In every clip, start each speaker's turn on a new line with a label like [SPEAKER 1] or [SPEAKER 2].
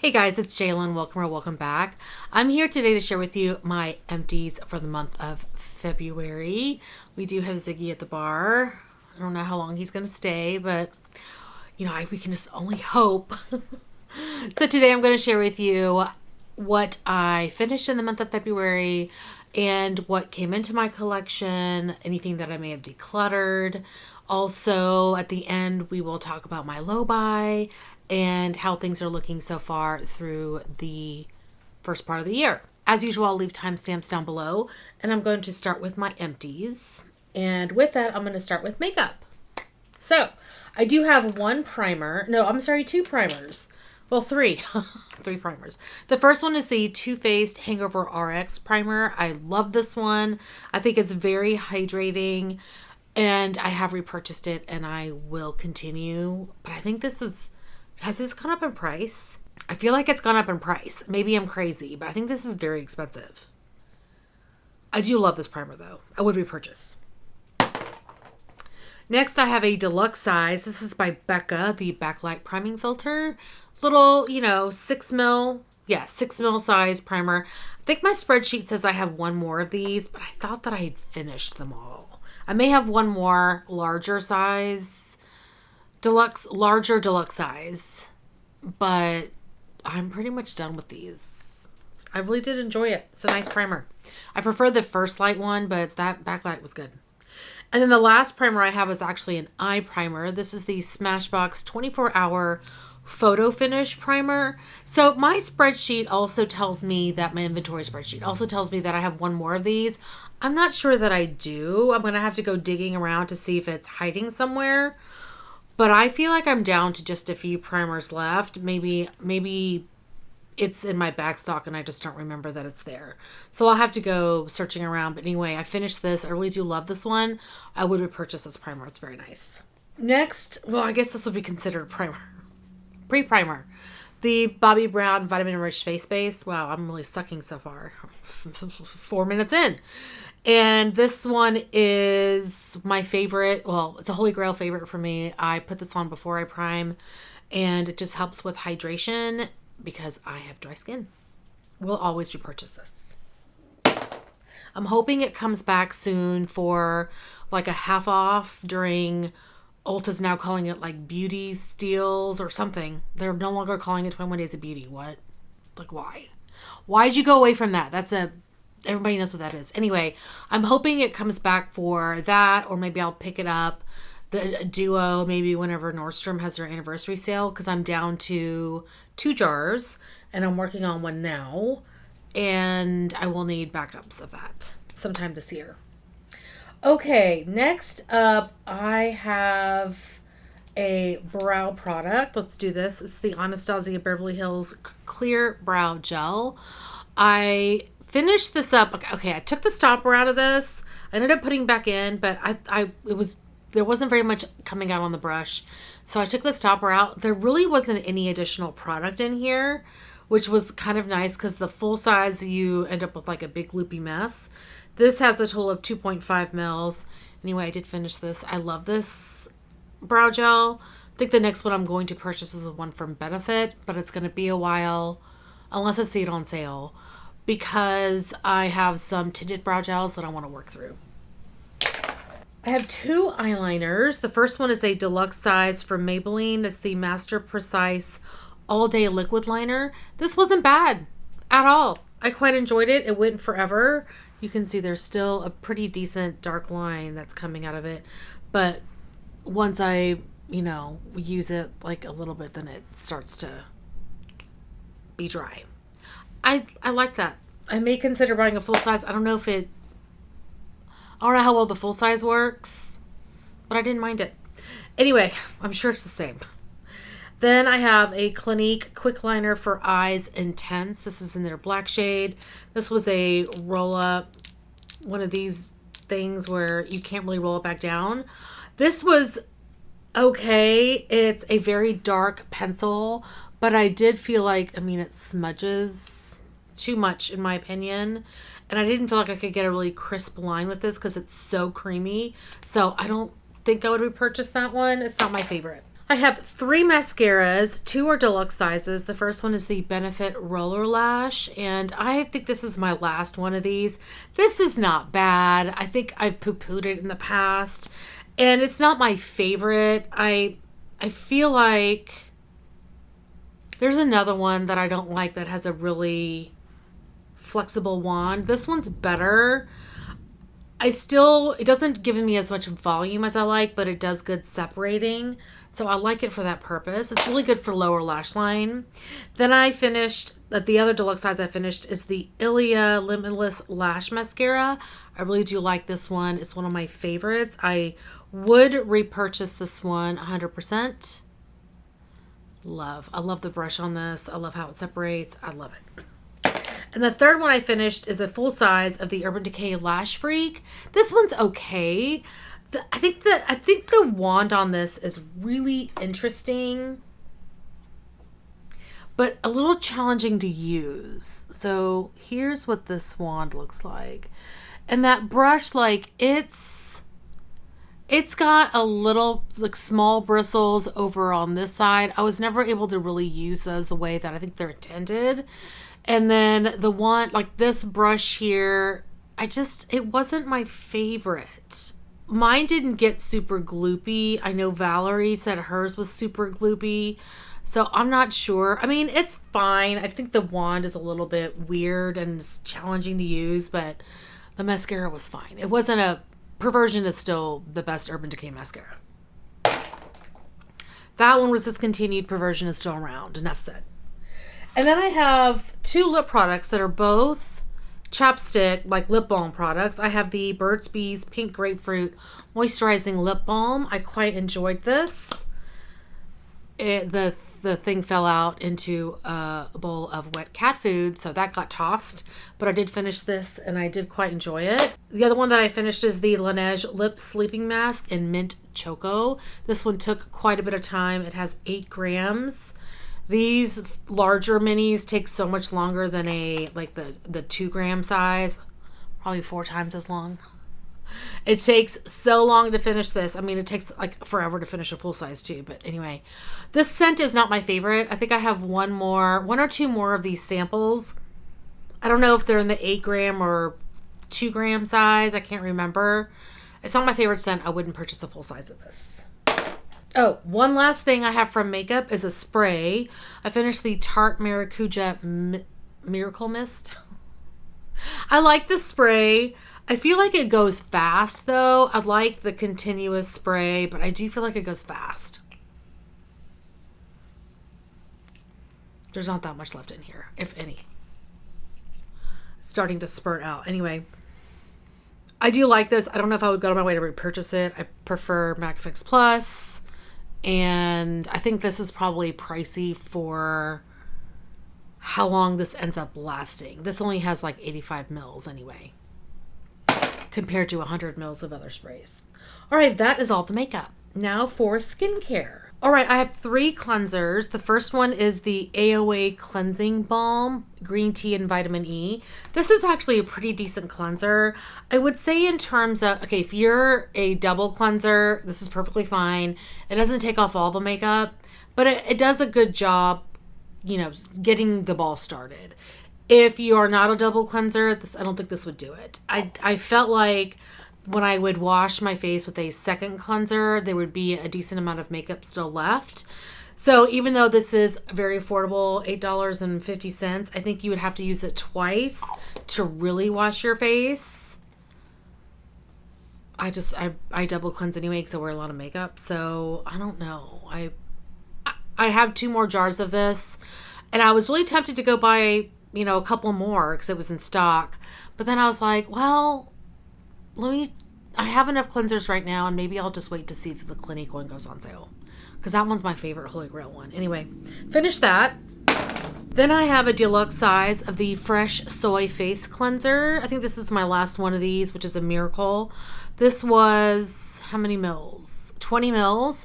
[SPEAKER 1] Hey guys, it's Jalen. Welcome or welcome back. I'm here today to share with you my empties for the month of February. We do have Ziggy at the bar. I don't know how long he's going to stay, but we can just only hope. So today I'm going to share with you what I finished in the month of February and what came into my collection, anything that I may have decluttered. Also, at the end, we will talk about my low buy and how things are looking so far through the first part of the year. As usual, I'll leave timestamps down below, and I'm going to start with my empties. And with that, I'm going to start with makeup. So, I do have two primers. Well, three. Three primers. The first one is the Too Faced Hangover RX primer. I love this one. I think it's very hydrating, and I have repurchased it, and I will continue. But I think has this gone up in price? I feel like it's gone up in price. Maybe I'm crazy, but I think this is very expensive. I do love this primer, though. I would repurchase. Next, I have a deluxe size. This is by Becca, the Backlight Priming Filter. Little, 6 mil. Yeah, 6 mil size primer. I think my spreadsheet says I have one more of these, but I thought that I had finished them all. I may have one more larger size. Larger deluxe size, but I'm pretty much done with these. I really did enjoy it. It's a nice primer. I prefer the first light one, but that backlight was good. And then the last primer I have is actually an eye primer. This is the Smashbox 24-hour photo finish primer. So my spreadsheet also tells me that my inventory spreadsheet also tells me that I have one more of these. I'm not sure that I do. I'm going to have to go digging around to see if it's hiding somewhere. But I feel like I'm down to just a few primers left. Maybe it's in my back stock and I just don't remember that it's there. So I'll have to go searching around. But anyway, I finished this. I really do love this one. I would repurchase this primer. It's very nice. Next, well, I guess this would be considered primer. Pre-primer. The Bobbi Brown Vitamin Rich Face Base. Wow, I'm really sucking so far. 4 minutes in. And this one is my favorite. Well, it's a holy grail favorite for me. I put this on before I prime, and it just helps with hydration because I have dry skin. We'll always repurchase this. I'm hoping it comes back soon for like a half off during Ulta's now calling it like beauty steals or something. They're no longer calling it 21 Days of Beauty. What? Like, why? Why'd you go away from that? Everybody knows what that is. Anyway, I'm hoping it comes back for that, or maybe I'll pick it up, the duo, maybe whenever Nordstrom has their anniversary sale, because I'm down to 2 jars, and I'm working on one now, and I will need backups of that sometime this year. Okay, next up, I have a brow product. Let's do this. It's the Anastasia Beverly Hills Clear Brow Gel. I finished this up. Okay, I took the stopper out of this. I ended up putting back in, but there wasn't very much coming out on the brush. So I took the stopper out. There really wasn't any additional product in here, which was kind of nice because the full size, you end up with like a big loopy mess. This has a total of 2.5 mils. Anyway, I did finish this. I love this brow gel. I think the next one I'm going to purchase is the one from Benefit, but it's going to be a while unless I see it on sale, because I have some tinted brow gels that I want to work through. I have 2 eyeliners. The first one is a deluxe size from Maybelline. It's the Master Precise All Day Liquid Liner. This wasn't bad at all. I quite enjoyed it. It went forever. You can see there's still a pretty decent dark line that's coming out of it. But once I, use it like a little bit, then it starts to be dry. I like that. I may consider buying a full size. I don't know how well the full size works, but I didn't mind it. Anyway, I'm sure it's the same. Then I have a Clinique Quick Liner for Eyes Intense. This is in their black shade. This was a roll up, one of these things where you can't really roll it back down. This was okay. It's a very dark pencil, but I did feel like, it smudges too much in my opinion, and I didn't feel like I could get a really crisp line with this because it's so creamy. So I don't think I would repurchase that one. It's not my favorite. I have 3 mascaras. 2 are deluxe sizes. The first one is the Benefit Roller Lash, and I think this is my last one of these. This is not bad. I think I've poo-pooed it in the past, and it's not my favorite. I feel like there's another one that I don't like that has a really flexible wand. This one's better. It doesn't give me as much volume as I like, but it does good separating. So I like it for that purpose. It's really good for lower lash line. Then I finished, the other deluxe size I finished is the Ilia Limitless Lash Mascara. I really do like this one. It's one of my favorites. I would repurchase this one 100%. I love the brush on this. I love how it separates. I love it. And the third one I finished is a full size of the Urban Decay Lash Freak. This one's okay. I think the wand on this is really interesting, but a little challenging to use. So here's what this wand looks like. And that brush, like, it's got a little, like, small bristles over on this side. I was never able to really use those the way that I think they're intended. And then the one, like this brush here, it wasn't my favorite. Mine didn't get super gloopy. I know Valerie said hers was super gloopy, so I'm not sure. I mean, it's fine. I think the wand is a little bit weird and challenging to use, but the mascara was fine. It wasn't Perversion is still the best Urban Decay mascara. That one was discontinued. Perversion is still around. Enough said. And then I have 2 lip products that are both chapstick, like lip balm products. I have the Burt's Bees Pink Grapefruit Moisturizing Lip Balm. I quite enjoyed this. The thing fell out into a bowl of wet cat food, so that got tossed. But I did finish this, and I did quite enjoy it. The other one that I finished is the Laneige Lip Sleeping Mask in Mint Choco. This one took quite a bit of time. It has 8 grams. These larger minis take so much longer than the 2-gram size, probably 4 times as long. It takes so long to finish this. I mean, it takes like forever to finish a full size too. But anyway, this scent is not my favorite. I think I have 1 or 2 more of these samples. I don't know if they're in the 8-gram or 2-gram size. I can't remember. It's not my favorite scent. I wouldn't purchase a full size of this. Oh, one last thing I have from makeup is a spray. I finished the Tarte Maracuja Miracle Mist. I like the spray. I feel like it goes fast, though. I like the continuous spray, but I do feel like it goes fast. There's not that much left in here, if any. It's starting to spurt out. Anyway, I do like this. I don't know if I would go to my way to repurchase it. I prefer MAC Fix Plus. And I think this is probably pricey for how long this ends up lasting. This only has like 85 mils anyway, compared to 100 mils of other sprays. All right, that is all the makeup. Now for skincare. All right, I have 3 cleansers. The first one is the AOA Cleansing Balm, green tea and vitamin E. This is actually a pretty decent cleanser. I would say in terms of, okay, if you're a double cleanser, this is perfectly fine. It doesn't take off all the makeup, but it does a good job, getting the ball started. If you are not a double cleanser, I don't think this would do it. I felt like when I would wash my face with a second cleanser, there would be a decent amount of makeup still left. So even though this is very affordable, $8.50, I think you would have to use it twice to really wash your face. I double cleanse anyway because I wear a lot of makeup. So I don't know. I have 2 more jars of this, and I was really tempted to go buy, a couple more because it was in stock. But then I was like, well, I have enough cleansers right now, and maybe I'll just wait to see if the Clinique one goes on sale, because that one's my favorite Holy Grail one. Anyway, finish that. Then I have a deluxe size of the Fresh Soy Face Cleanser. I think this is my last one of these, which is a miracle. This was, how many mils? 20 mils.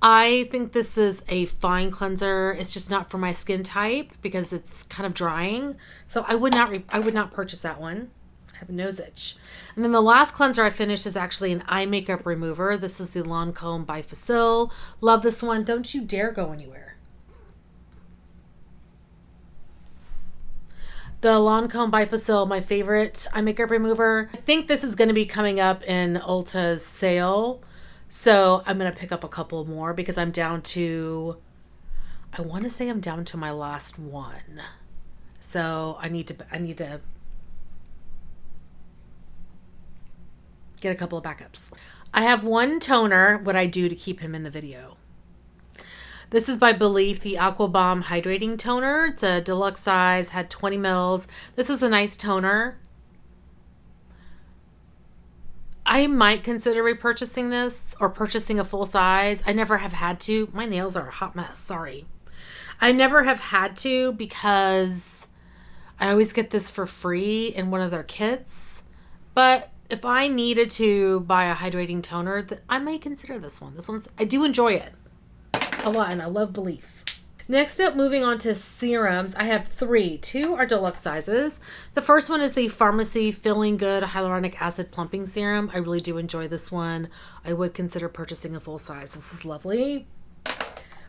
[SPEAKER 1] I think this is a fine cleanser. It's just not for my skin type because it's kind of drying. So I would not purchase that one. I have a nose itch. And then the last cleanser I finished is actually an eye makeup remover. This is the Lancome by Facil. Love this one. Don't you dare go anywhere. The Lancome by Facil, my favorite eye makeup remover. I think this is going to be coming up in Ulta's sale. So I'm going to pick up a couple more because I'm down to, I want to say I'm down to my last one. So I need to get a couple of backups. I have one toner, what I do to keep him in the video. This is by Belief, the Aqua Bomb Hydrating Toner. It's a deluxe size, had 20 mils. This is a nice toner. I might consider repurchasing this or purchasing a full size. I never have had to. My nails are a hot mess, sorry. I never have had to because I always get this for free in one of their kits. But if I needed to buy a hydrating toner, I may consider this one. I do enjoy it a lot, and I love Belief. Next up, moving on to serums, I have 3. 2 are deluxe sizes. The first one is the Pharmacy Feeling Good Hyaluronic Acid Plumping Serum. I really do enjoy this one. I would consider purchasing a full size. This is lovely.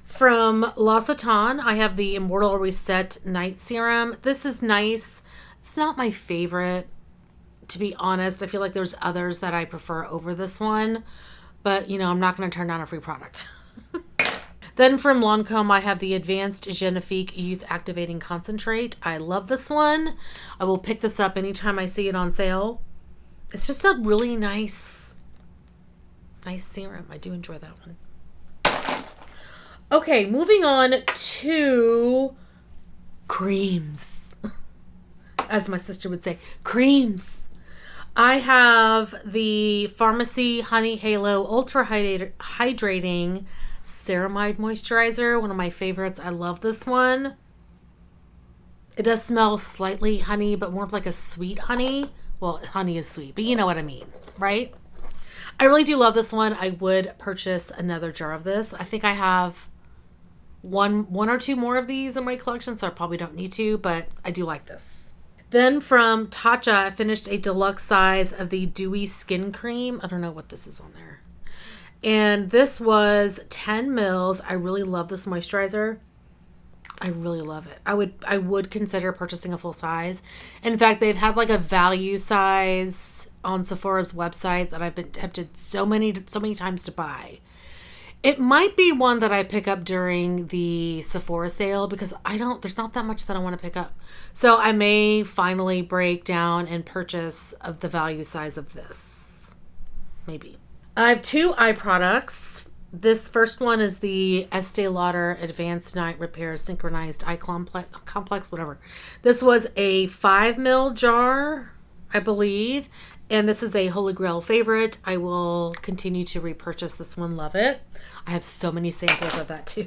[SPEAKER 1] From L'Occitane, I have the Immortal Reset Night Serum. This is nice. It's not my favorite, to be honest. I feel like there's others that I prefer over this one. But, you know, I'm not going to turn down a free product. Then from Lancome, I have the Advanced Genifique Youth Activating Concentrate. I love this one. I will pick this up anytime I see it on sale. It's just a really nice serum. I do enjoy that one. Okay, moving on to creams. As my sister would say, creams. I have the Pharmacy Honey Halo Ultra Hydrating Ceramide Moisturizer, one of my favorites. I love this one. It does smell slightly honey, but more of like a sweet honey. Well, honey is sweet, but you know what I mean, right? I really do love this one. I would purchase another jar of this. I think I have one or two more of these in my collection, so I probably don't need to, but I do like this. Then from Tatcha, I finished a deluxe size of the Dewy Skin Cream. I don't know what this is on there. And this was 10 mils. I really love this moisturizer. I really love it. I would consider purchasing a full size. In fact, they've had like a value size on Sephora's website that I've been tempted so many times to buy. It might be one that I pick up during the Sephora sale because there's not that much that I want to pick up. So I may finally break down and purchase of the value size of this. Maybe. I have 2 eye products. This first one is the Estee Lauder Advanced Night Repair Synchronized Eye Complex, whatever. This was a 5 ml jar, I believe. And this is a Holy Grail favorite. I will continue to repurchase this one. Love it. I have so many samples of that too.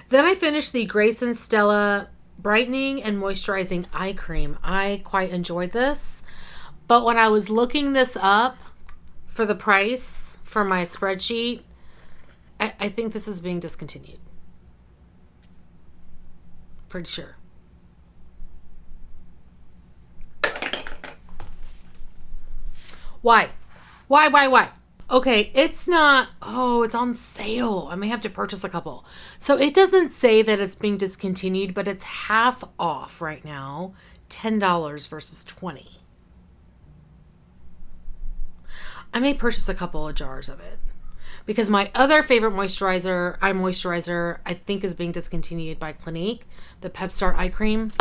[SPEAKER 1] Then I finished the Grace and Stella Brightening and Moisturizing Eye Cream. I quite enjoyed this. But when I was looking this up for the price for my spreadsheet, I think this is being discontinued. Pretty sure. Why? Okay, it's not, it's on sale. I may have to purchase a couple. So it doesn't say that it's being discontinued, but it's half off right now. $10 versus $20. I may purchase a couple of jars of it. Because my other favorite eye moisturizer, I think is being discontinued by Clinique. The Pep Start Eye Cream.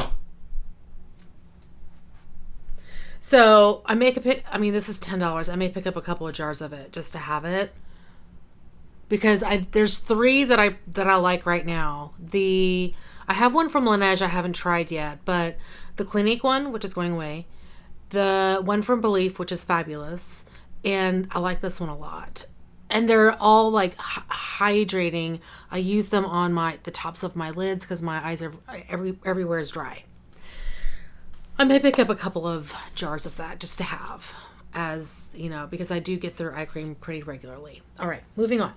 [SPEAKER 1] So I may this is $10. I may pick up a couple of jars of it just to have it. Because there's 3 that I like right now. I have one from Laneige I haven't tried yet, but the Clinique one, which is going away. The one from Belief, which is fabulous. And I like this one a lot. And they're all like hydrating. I use them on the tops of my lids because my eyes are everywhere is dry. I may pick up a couple of jars of that just to have, as you know, because I do get their eye cream pretty regularly. All right, moving on.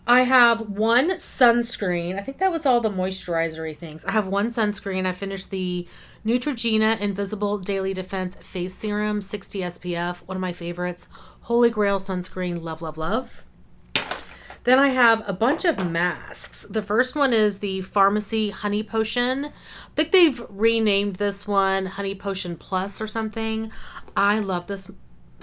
[SPEAKER 1] I have one sunscreen. I think that was all the moisturizer-y things. I have one sunscreen. I finished the Neutrogena Invisible Daily Defense Face Serum 60 SPF. One of my favorites. Holy Grail sunscreen. Love, love, love. Then I have a bunch of masks. The first one is the Pharmacy Honey Potion. I think they've renamed this one Honey Potion Plus or something. I love this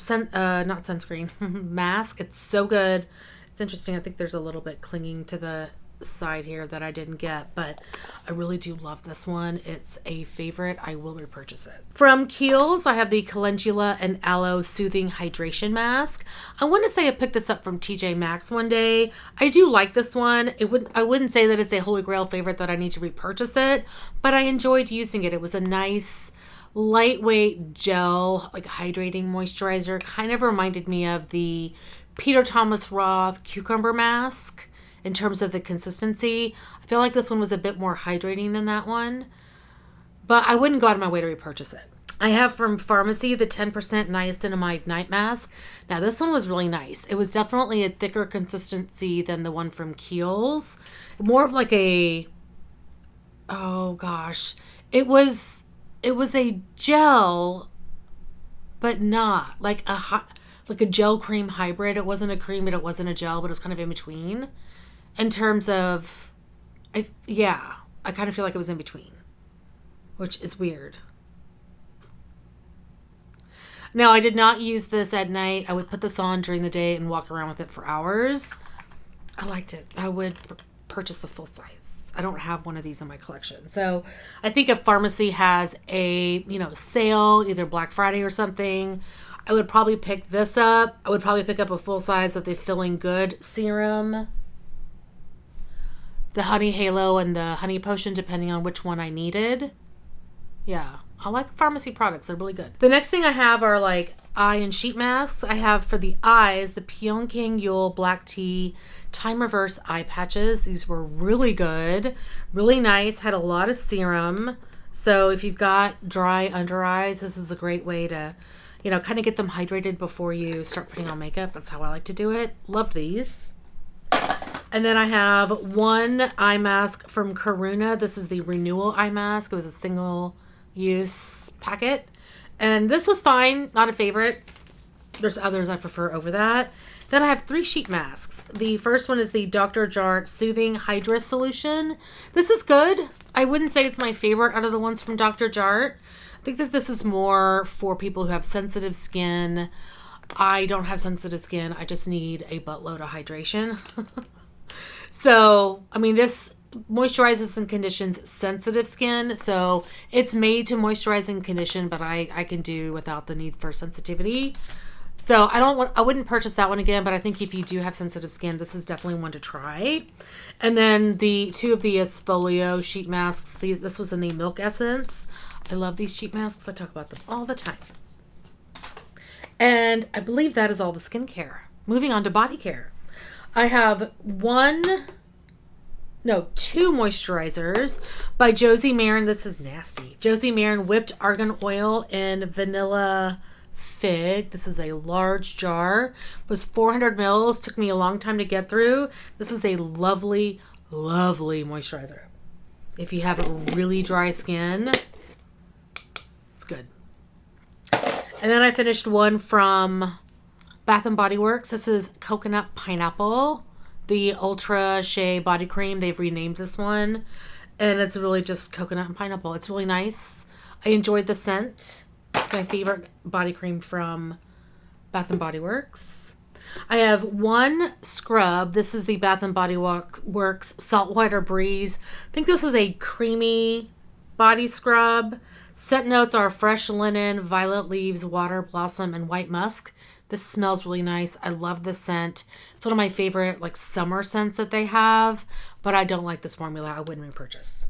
[SPEAKER 1] not sunscreen, mask. It's so good. It's interesting. I think there's a little bit clinging to the side here that I didn't get, but I really do love this one. It's a favorite. I will repurchase it. From Kiehl's, I have the Calendula and Aloe Soothing Hydration Mask. I want to say I picked this up from TJ Maxx one day. I do like this one. I wouldn't say that it's a Holy Grail favorite that I need to repurchase it, but I enjoyed using it. It was a nice lightweight gel, like hydrating moisturizer. Kind of reminded me of the Peter Thomas Roth cucumber mask in terms of the consistency. I feel like this one was a bit more hydrating than that one, but I wouldn't go out of my way to repurchase it. I have from Pharmacy the 10% niacinamide night mask. Now this one was really nice. It was definitely a thicker consistency than the one from Kiehl's. More of like a, oh gosh, it was a gel, but not like a gel cream hybrid. It wasn't a cream, but it wasn't a gel, but it was kind of in between. In terms of, I kind of feel like it was in between, which is weird. Now, I did not use this at night. I would put this on during the day and walk around with it for hours. I liked it. I would purchase the full size. I don't have one of these in my collection. So I think if Pharmacy has a, sale, either Black Friday or something, I would probably pick this up. I would probably pick up a full size of the Feeling Good serum, the Honey Halo, and the Honey Potion, depending on which one I needed. Yeah, I like Pharmacy products. They're really good. The next thing I have are like eye and sheet masks. I have for the eyes, the Pyeongchang Yule Black Tea Time Reverse Eye Patches. These were really good, really nice, had a lot of serum. So if you've got dry under eyes, this is a great way to, kind of get them hydrated before you start putting on makeup. That's how I like to do it. Love these. And then I have one eye mask from Karuna. This is the Renewal Eye Mask. It was a single use packet. And this was fine. Not a favorite. There's others I prefer over that. Then I have 3 sheet masks. The first one is the Dr. Jart Soothing Hydra Solution. This is good. I wouldn't say it's my favorite out of the ones from Dr. Jart. I think that this is more for people who have sensitive skin. I don't have sensitive skin. I just need a buttload of hydration. So, this moisturizes and conditions sensitive skin. So it's made to moisturize and condition, but I can do without the need for sensitivity. So I wouldn't purchase that one again, but I think if you do have sensitive skin, this is definitely one to try. And then the 2 of the Esfolio sheet masks. This was in the Milk Essence. I love these sheet masks. I talk about them all the time. And I believe that is all the skincare. Moving on to body care. I have 2 moisturizers by Josie Maran. This is nasty. Josie Maran Whipped Argan Oil in Vanilla Fig. This is a large jar. It was 400 mils. Took me a long time to get through. This is a lovely, lovely moisturizer. If you have really dry skin, it's good. And then I finished one from Bath & Body Works. This is Coconut Pineapple, the Ultra Shea Body Cream. They've renamed this one, and it's really just coconut and pineapple. It's really nice. I enjoyed the scent. It's my favorite body cream from Bath & Body Works. I have one scrub. This is the Bath & Body Works Saltwater Breeze. I think this is a creamy body scrub. Scent notes are fresh linen, violet leaves, water, blossom, and white musk. This smells really nice. I love this scent. It's one of my favorite summer scents that they have, but I don't like this formula. I wouldn't repurchase.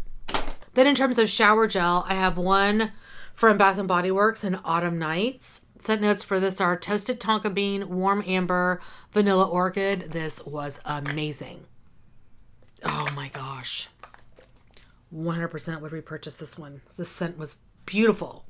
[SPEAKER 1] Then in terms of shower gel, I have one from Bath & Body Works in Autumn Nights. Scent notes for this are toasted tonka bean, warm amber, vanilla orchid. This was amazing. Oh my gosh. 100% would repurchase this one. This scent was beautiful.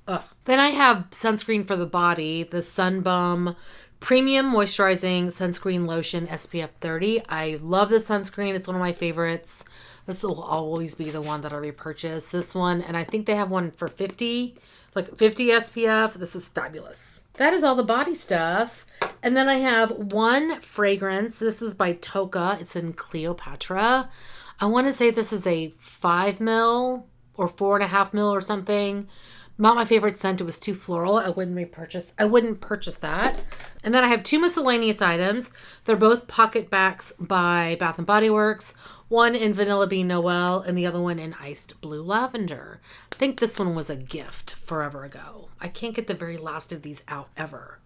[SPEAKER 1] Ugh. Then I have sunscreen for the body, the Sun Bum Premium Moisturizing Sunscreen Lotion SPF 30. I love this sunscreen. It's one of my favorites. This will always be the one that I repurchase. This one, and I think they have one for 50, like 50 SPF. This is fabulous. That is all the body stuff. And then I have one fragrance. This is by Toka. It's in Cleopatra. I want to say this is a 5 ml or 4.5 ml or something. Not my favorite scent. It was too floral. I wouldn't purchase that. And then I have two miscellaneous items. They're both pocket backs by Bath & Body Works. One in Vanilla Bean Noel and the other one in Iced Blue Lavender. I think this one was a gift forever ago. I can't get the very last of these out ever.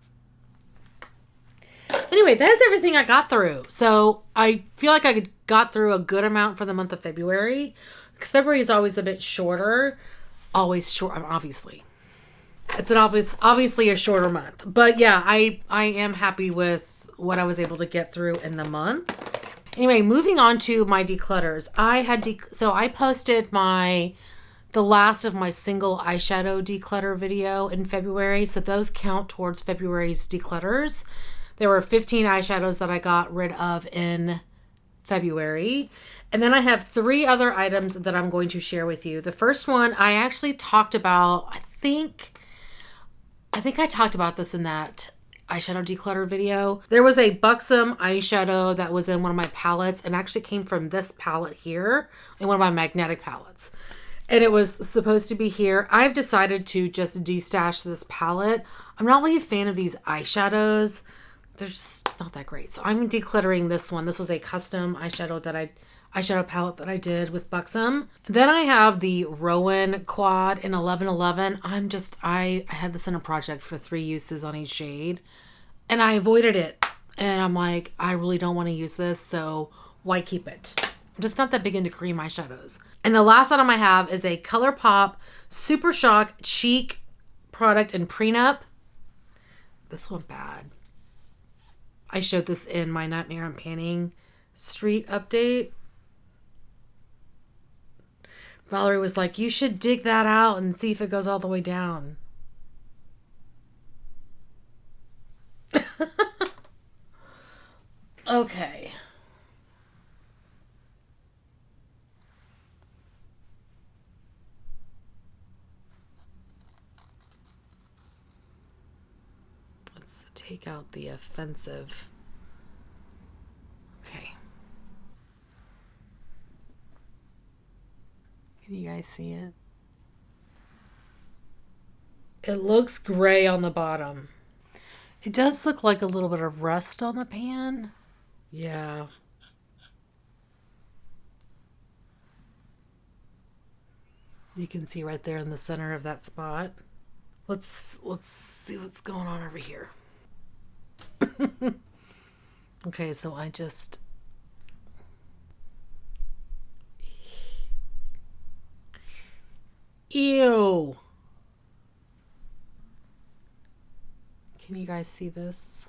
[SPEAKER 1] Anyway, that is everything I got through. So I feel like I got through a good amount for the month of February. Because February is always a bit shorter. Always short, obviously. It's obviously a shorter month. But yeah, I am happy with what I was able to get through in the month. Anyway, moving on to my declutters. I posted the last of my single eyeshadow declutter video in February. So those count towards February's declutters. There were 15 eyeshadows that I got rid of in February. And then I have 3 other items that I'm going to share with you. The first one I actually talked about, I think I talked about this in that eyeshadow declutter video. There was a Buxom eyeshadow that was in one of my palettes and actually came from this palette here in one of my magnetic palettes. And it was supposed to be here. I've decided to just destash this palette. I'm not really a fan of these eyeshadows. They're just not that great. So I'm decluttering this one. This was a custom eyeshadow palette that I did with Buxom. Then I have the Rowan Quad in 1111. I had this in a project for 3 uses on each shade and I avoided it. And I'm like, I really don't want to use this, so why keep it? I'm just not that big into cream eyeshadows. And the last item I have is a ColourPop Super Shock Cheek product in Prenup. This one bad. I showed this in my Nightmare on Panning Street update. Valerie was like, you should dig that out and see if it goes all the way down. Okay. Let's take out the offensive. Okay. Can you guys see it? It looks gray on the bottom. It does look like a little bit of rust on the pan. Yeah. You can see right there in the center of that spot. Let's see what's going on over here. Okay, so I just... Ew. Can you guys see this?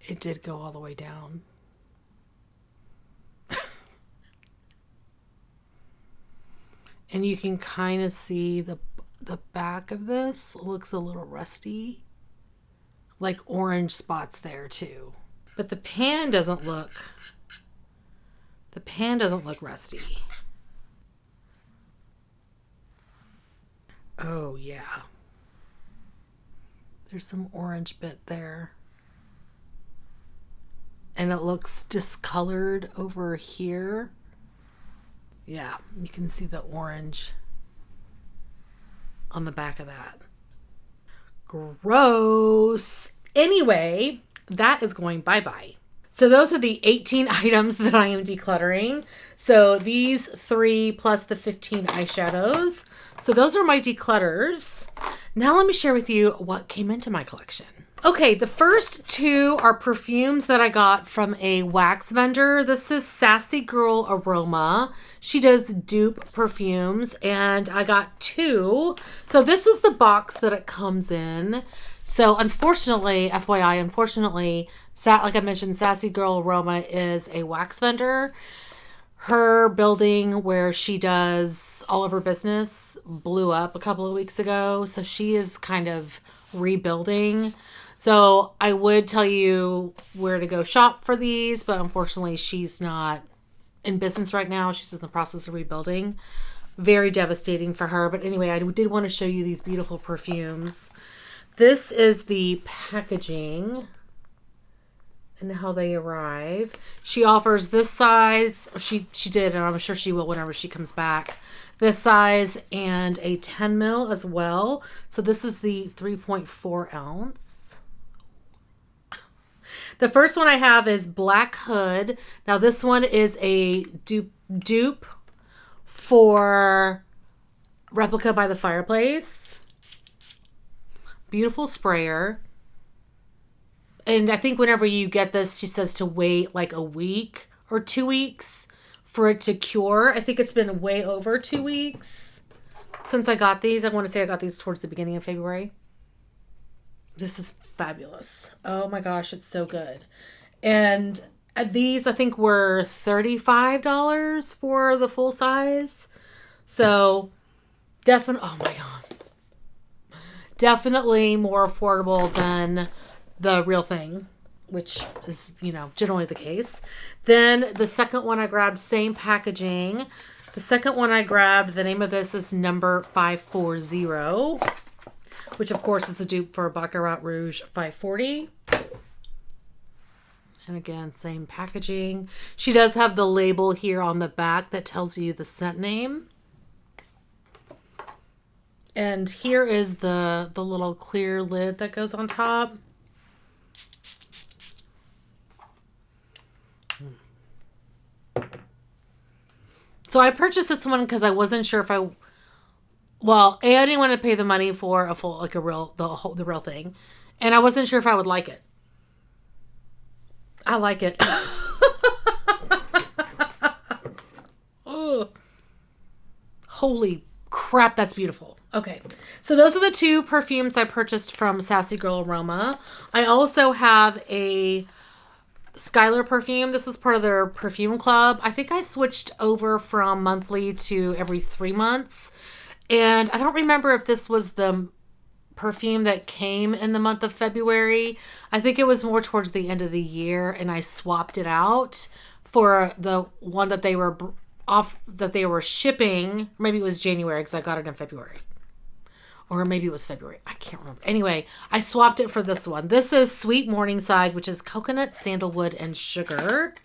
[SPEAKER 1] It did go all the way down. And you can kind of see the back of this looks a little rusty. Like orange spots there too. But the pan doesn't look rusty. Oh yeah. There's some orange bit there. And it looks discolored over here. Yeah, you can see the orange on the back of that. Gross. Anyway, that is going bye-bye. So those are the 18 items that I am decluttering. So these 3 plus the 15 eyeshadows. So those are my declutters. Now let me share with you what came into my collection. Okay, the first 2 are perfumes that I got from a wax vendor. This is Sassy Girl Aroma. She does dupe perfumes, and I got 2. So this is the box that it comes in. So unfortunately, FYI, like I mentioned, Sassy Girl Aroma is a wax vendor. Her building where she does all of her business blew up a couple of weeks ago. So she is kind of rebuilding. So I would tell you where to go shop for these, but unfortunately she's not in business right now. She's in the process of rebuilding. Very devastating for her. But anyway, I did want to show you these beautiful perfumes. This is the packaging and how they arrive. She offers this size. She did, and I'm sure she will whenever she comes back. This size and a 10 ml as well. So this is the 3.4 ounce. The first one I have is Black Hood. Now this one is a dupe for Replica by the Fireplace. Beautiful sprayer. And I think whenever you get this, she says to wait like a week or 2 weeks for it to cure. I think it's been way over 2 weeks since I got these. I want to say I got these towards the beginning of February. This is fabulous. Oh my gosh, it's so good. And these I think were $35 for the full size. So definitely, oh my God. Definitely more affordable than the real thing, which is, you know, generally the case. Then the second one I grabbed, same packaging. The second one I grabbed, the name of this is number 540, which of course is a dupe for Baccarat Rouge 540. And again, same packaging. She does have the label here on the back that tells you the scent name. And here is the little clear lid that goes on top. So I purchased this one because I wasn't sure if I didn't want to pay the money for a full, like the real thing. And I wasn't sure if I would like it. I like it. Oh, holy crap, that's beautiful. Okay, so those are the two perfumes I purchased from Sassy Girl Aroma. I also have a Skylar perfume. This is part of their perfume club. I think I switched over from monthly to every 3 months. And I don't remember if this was the perfume that came in the month of February. I think it was more towards the end of the year, and I swapped it out for the one that they were shipping. Maybe it was January because I got it in February. Or maybe it was February. I can't remember. Anyway, I swapped it for this one. This is Sweet Morningside, which is coconut, sandalwood, and sugar.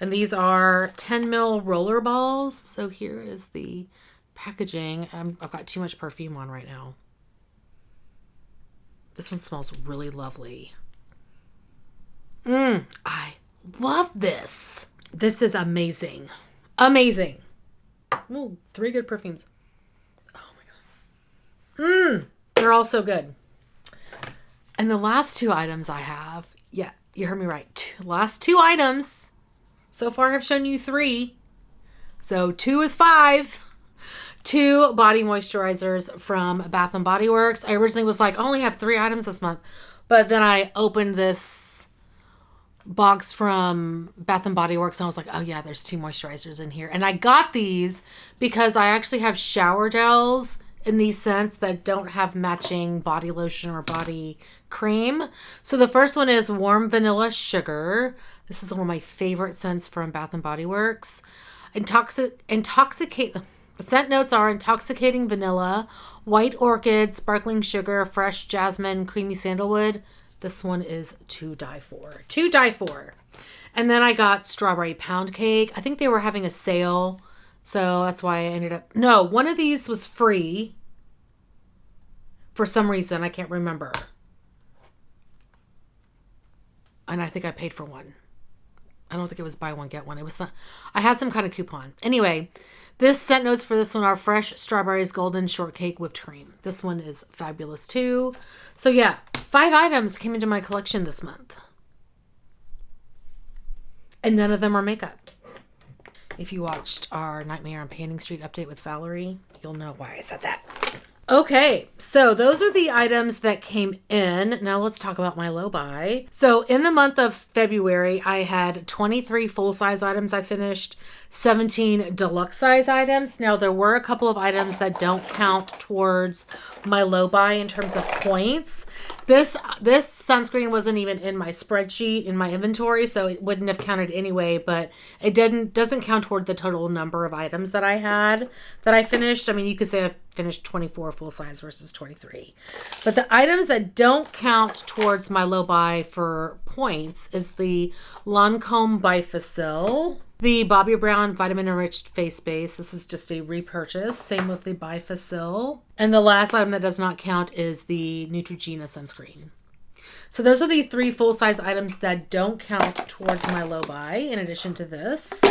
[SPEAKER 1] And these are 10 ml roller balls. So here is the packaging. I've got too much perfume on right now. This one smells really lovely. I love this. This is amazing. Amazing. Ooh, 3 good perfumes. They're all so good. And the last 2 items I have, yeah, you heard me right. Last 2 items. So far I've shown you 3. So 2 is 5. 2 body moisturizers from Bath and Body Works. I originally was like, I only have 3 items this month. But then I opened this box from Bath and Body Works and I was like, oh yeah, there's 2 moisturizers in here. And I got these because I actually have shower gels in these scents that don't have matching body lotion or body cream. So the first one is Warm Vanilla Sugar. This is one of my favorite scents from Bath and Body Works. The scent notes are intoxicating vanilla, white orchid, sparkling sugar, fresh jasmine, creamy sandalwood. This one is to die for. To die for. And then I got Strawberry Pound Cake. I think they were having a sale. So that's why I ended up... No, one of these was free. For some reason, I can't remember. And I think I paid for one. I don't think it was buy one, get one. It was I had some kind of coupon. Anyway, this scent notes for this one are fresh strawberries, golden shortcake, whipped cream. This one is fabulous too. So yeah, 5 items came into my collection this month. And none of them are makeup. If you watched our Nightmare on Panning Street update with Valerie, you'll know why I said that. Okay, so those are the items that came in. Now let's talk about my low buy. So in the month of February, I had 23 full-size items I finished, 17 deluxe size items. Now there were a couple of items that don't count towards my low buy in terms of points. This sunscreen wasn't even in my spreadsheet in my inventory, so it wouldn't have counted anyway, but it doesn't count toward the total number of items that I had that I finished. I mean, you could say I finished 24 full size versus 23. But the items that don't count towards my low buy for points is the Lancome Bifacil, the Bobbi Brown Vitamin Enriched Face Base. This is just a repurchase. Same with the Bifacil. And the last item that does not count is the Neutrogena sunscreen. So those are the 3 full-size items that don't count towards my low buy in addition to this.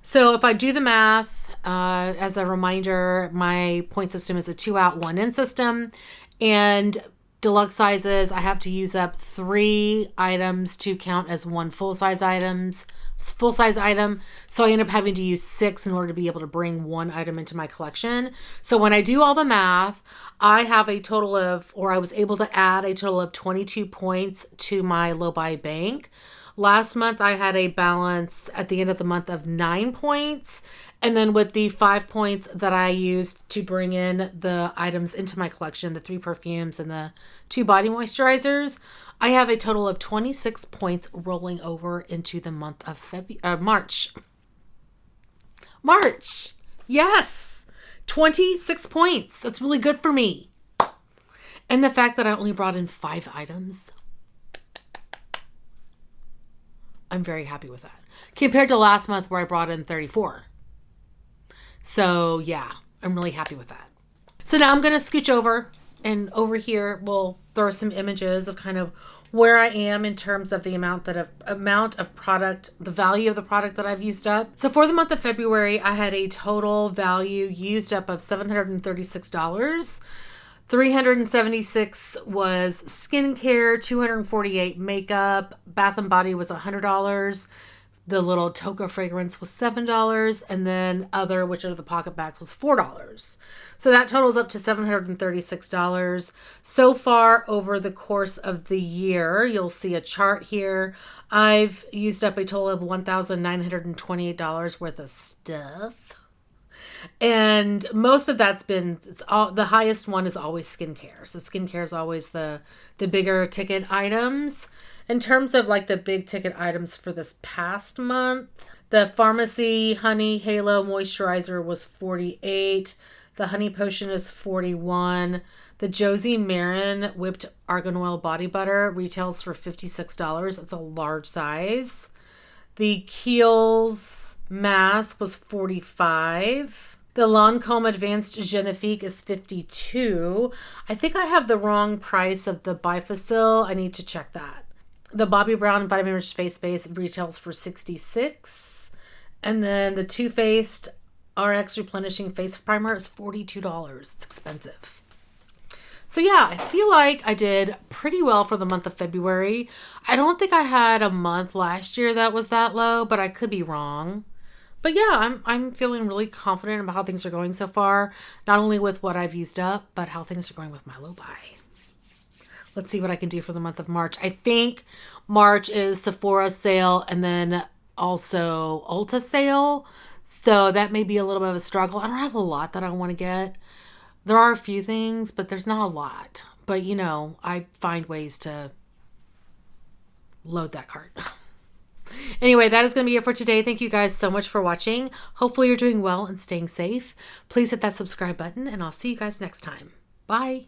[SPEAKER 1] So if I do the math, as a reminder, my point system is a 2 out, 1 in system. And deluxe sizes, I have to use up 3 items to count as 1 full-size item. So I end up having to use 6 in order to be able to bring 1 item into my collection. So when I do all the math, I have a total of, or I was able to add a total of 22 points to my low buy bank. Last month, I had a balance at the end of the month of 9 points. And then with the 5 points that I used to bring in the items into my collection, the 3 perfumes and the 2 body moisturizers, I have a total of 26 points rolling over into the month of March. March! Yes! 26 points. That's really good for me. And the fact that I only brought in 5 items, I'm very happy with that. Compared to last month where I brought in 34. So yeah, I'm really happy with that. So now I'm going to scooch over, and over here we'll throw some images of kind of where I am in terms of the amount of product, the value of the product that I've used up. So for the month of February, I had a total value used up of $736. $376 was skincare, $248 makeup, Bath and Body was $100. The little Toka fragrance was $7, and then other, which are the pocket bags, was $4. So that totals up to $736. So far over the course of the year, you'll see a chart here. I've used up a total of $1,928 worth of stuff. And most of that's been, the highest one is always skincare. So skincare is always the bigger ticket items. In terms of like the big ticket items for this past month, the Pharmacy Honey Halo Moisturizer was $48. The Honey Potion is $41. The Josie Marin Whipped Argan Oil Body Butter retails for $56. It's a large size. The Kiehl's Mask was $45. The Lancome Advanced Genifique is $52. I think I have the wrong price of the Bifacil. I need to check that. The Bobbi Brown Vitamin Rich Face Base retails for $66. And then the Too Faced RX Replenishing Face Primer is $42. It's expensive. So yeah, I feel like I did pretty well for the month of February. I don't think I had a month last year that was that low, but I could be wrong. But yeah, I'm feeling really confident about how things are going so far. Not only with what I've used up, but how things are going with my low buy. Let's see what I can do for the month of March. I think March is Sephora sale and then also Ulta sale. So that may be a little bit of a struggle. I don't have a lot that I want to get. There are a few things, but there's not a lot. But, you know, I find ways to load that cart. Anyway, that is going to be it for today. Thank you guys so much for watching. Hopefully you're doing well and staying safe. Please hit that subscribe button, and I'll see you guys next time. Bye.